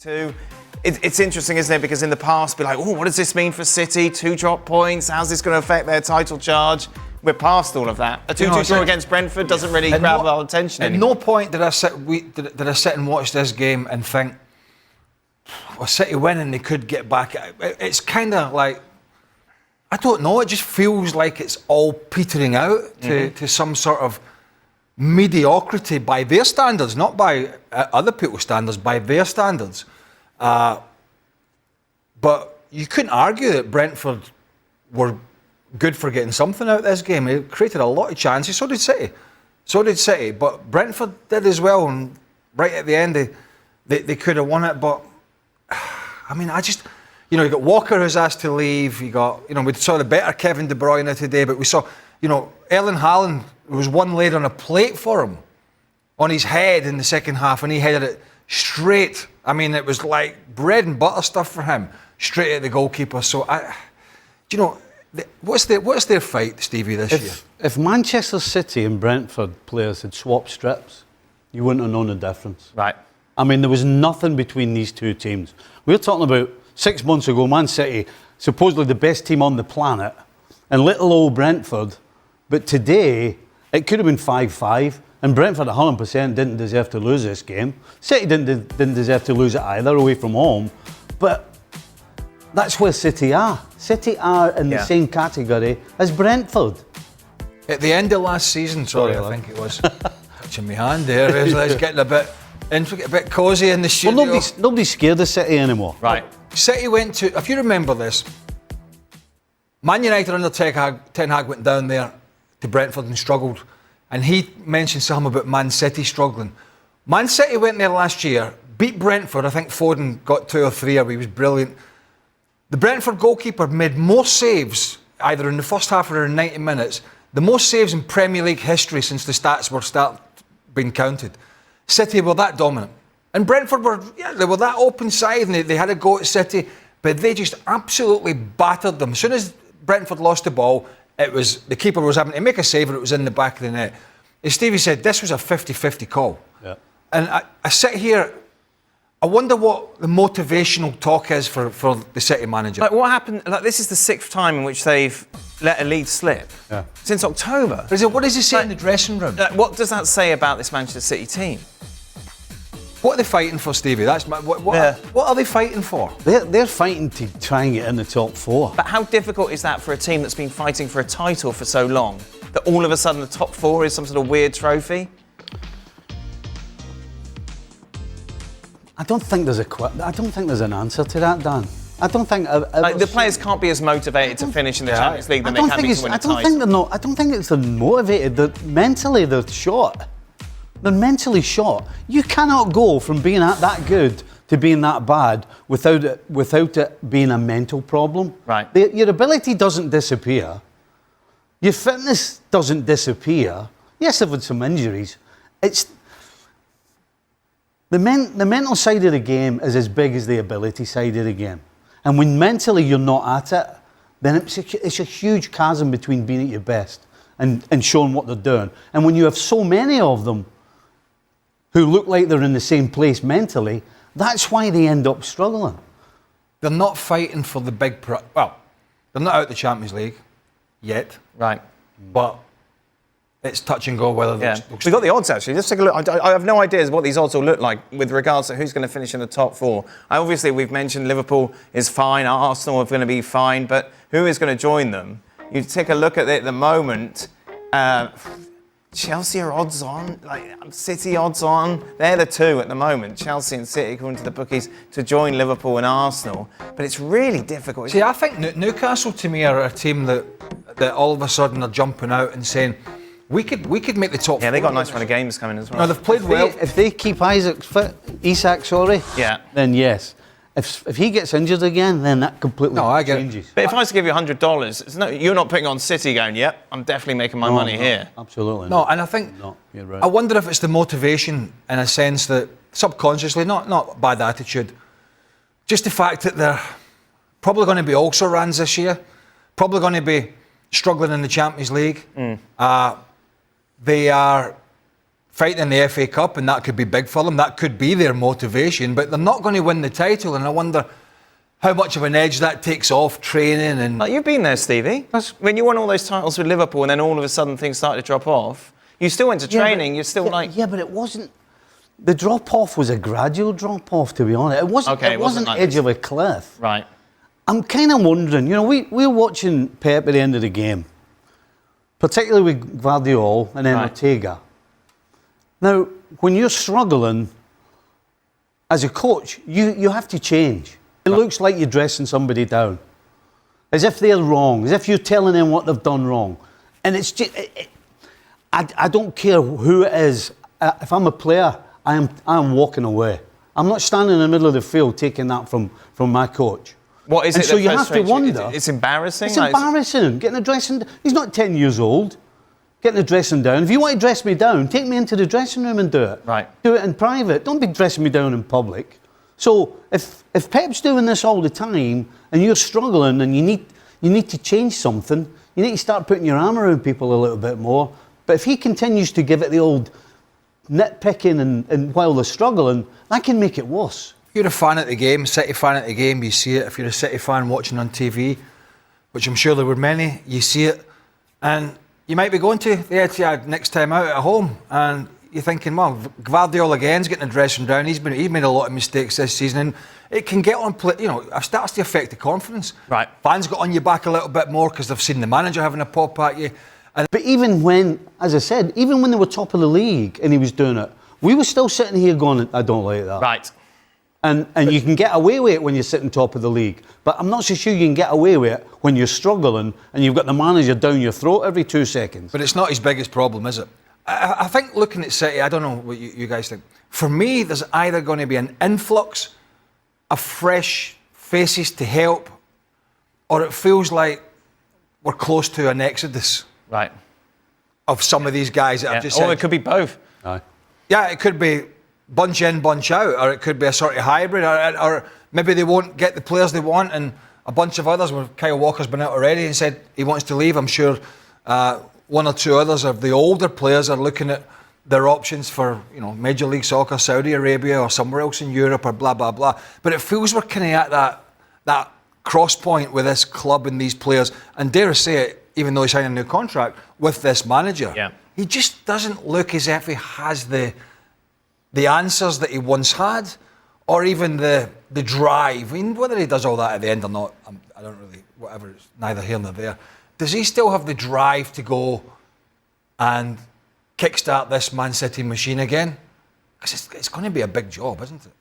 It's interesting, isn't it? Because in the past, be like, oh, what does this mean for City? 2 drop points. How's this going to affect their title charge? We're past all of that. A 2-2 draw against Brentford doesn't really grab our attention anymore. At no point did I sit and watch this game and think, well, City win and they could get back. It's kind of like, I don't know, it just feels like it's all petering out to some sort of mediocrity by their standards, not by other people's standards, by their standards. But you couldn't argue that Brentford were good for getting something out of this game. They created a lot of chances. So did City. But Brentford did as well. And right at the end, they could have won it. But I mean, you got Walker who's asked to leave. We saw the better Kevin De Bruyne today. But we saw, Erling Haaland, there was one laid on a plate for him on his head in the second half, and he headed it straight. I mean, it was like bread and butter stuff for him, straight at the goalkeeper. So, what's their fight, Stevie, this year? If Manchester City and Brentford players had swapped strips, you wouldn't have known the difference. Right. I mean, there was nothing between these two teams. We were talking about 6 months ago, Man City, supposedly the best team on the planet, and little old Brentford. But today, it could have been 5-5, and Brentford 100% didn't deserve to lose this game. City didn't deserve to lose it either, away from home. But that's where City are. City are in the same category as Brentford. At the end of last season, I think it was. Touching my hand there, it's getting a bit cosy in the studio. Well, nobody's scared of City anymore. Right. City went to, if you remember this, Man United under Ten Hag went down there to Brentford and struggled. And he mentioned something about Man City struggling. Man City went there last year, beat Brentford. I think Foden got 2 or 3, or he was brilliant. The Brentford goalkeeper made more saves, either in the first half or in 90 minutes, the most saves in Premier League history since the stats were being counted. City were that dominant. And Brentford they were that open side, and they had a go at City, but they just absolutely battered them. As soon as Brentford lost the ball, the keeper was having to make a save, and it was in the back of the net. As Stevie said, this was a 50-50 call. Yeah. And I sit here, I wonder what the motivational talk is for the City manager. Like, what happened? Like, this is the 6th time in which they've let a lead slip since October. What does he say in the dressing room? What does that say about this Manchester City team? What are they fighting for, Stevie? What are they fighting for? They're fighting to try and get in the top 4. But how difficult is that for a team that's been fighting for a title for so long, that all of a sudden the top 4 is some sort of weird trophy? I don't think there's an answer to that, Dan. I don't think the players can't be as motivated to finish in the Champions League than they can be to win a title. I don't think it's motivated. Mentally, they're short. They're mentally short. You cannot go from being that good to being that bad without it being a mental problem. Right. Your ability doesn't disappear. Your fitness doesn't disappear. Yes, they've had some injuries. It's the mental side of the game is as big as the ability side of the game. And when mentally you're not at it, then it's a huge chasm between being at your best and showing what they're doing. And when you have so many of them who look like they're in the same place mentally, that's why they end up struggling. They're not fighting for the big they're not out the Champions League yet. Right. But it's touch and go whether We've got the odds, actually. Let's take a look. I have no idea what these odds will look like with regards to who's going to finish in the top 4. Obviously, we've mentioned Liverpool is fine, Arsenal are going to be fine, but who is going to join them? You take a look at it at the moment. Chelsea are odds on, City odds on. They're the 2 at the moment, Chelsea and City, according to the bookies, to join Liverpool and Arsenal. But it's really difficult. See, I think Newcastle, to me, are a team that all of a sudden are jumping out and saying, we could make the top 4. Yeah, they got a nice run of games coming as well. No, they've played well. If they keep Isak fit, then yes. If he gets injured again, then that completely changes. But if I was to give you $100, you're not putting on City going, yep, I'm definitely making my money here. Absolutely not. No, and I think, you're right. I wonder if it's the motivation in a sense that subconsciously, not bad attitude, just the fact that they're probably going to be also-rans this year, probably going to be struggling in the Champions League. They are fighting in the FA Cup, and that could be big for them. That could be their motivation, but they're not going to win the title, and I wonder how much of an edge that takes off training. And You've been there, Stevie. When you won all those titles with Liverpool and then all of a sudden things started to drop off, you still went to training, you're still Yeah, but it wasn't... The drop-off was a gradual drop-off, to be honest. It wasn't like edge this. of a cliff. Right. I'm kind of wondering, we were watching Pep at the end of the game, particularly with Guardiola and then Ortega. Now, when you're struggling as a coach, you have to change. It looks like you're dressing somebody down, as if they're wrong, as if you're telling them what they've done wrong. And it's just, I don't care who it is. If I'm a player, I am walking away. I'm not standing in the middle of the field taking that from my coach. What is and it? So that you have to frustrates you? wonder. It's embarrassing. It's embarrassing. Getting a dressing. He's not 10 years old. Getting a dressing down. If you want to dress me down, take me into the dressing room and do it. Right. Do it in private. Don't be dressing me down in public. So if Pep's doing this all the time and you're struggling and you need to change something, you need to start putting your arm around people a little bit more. But if he continues to give it the old nitpicking and while they're struggling, that can make it worse. if you're a fan at the game, City fan at the game, you see it. If you're a City fan watching on TV, which I'm sure there were many, you see it. And you might be going to the Etihad next time out at home and you're thinking, well, Guardiola again's getting a dressing down. He's made a lot of mistakes this season, and it can get on. It starts to affect the confidence. Right. Fans got on your back a little bit more because they've seen the manager having a pop at you. But even when, as I said, even when they were top of the league and he was doing it, we were still sitting here going, I don't like that. Right. And you can get away with it when you're sitting top of the league. But I'm not so sure you can get away with it when you're struggling and you've got the manager down your throat every 2 seconds. But it's not his biggest problem, is it? I think looking at City, I don't know what you guys think. For me, there's either going to be an influx of fresh faces to help, or it feels like we're close to an exodus. Right. Of some of these guys that I've just said. Or it could be both. Aye. Yeah, it could be bunch in, bunch out, or it could be a sort of hybrid, or maybe they won't get the players they want, and a bunch of others, where Kyle Walker's been out already and said he wants to leave. I'm sure one or two others of the older players are looking at their options for, Major League Soccer, Saudi Arabia, or somewhere else in Europe, or blah, blah, blah. But it feels we're kind of at that cross point with this club and these players, and dare I say it, even though he signed a new contract with this manager, he just doesn't look as if he has the answers that he once had, or even the drive. I mean, whether he does all that at the end or not, I don't really, whatever, it's neither here nor there. Does he still have the drive to go and kickstart this Man City machine again? Because it's going to be a big job, isn't it?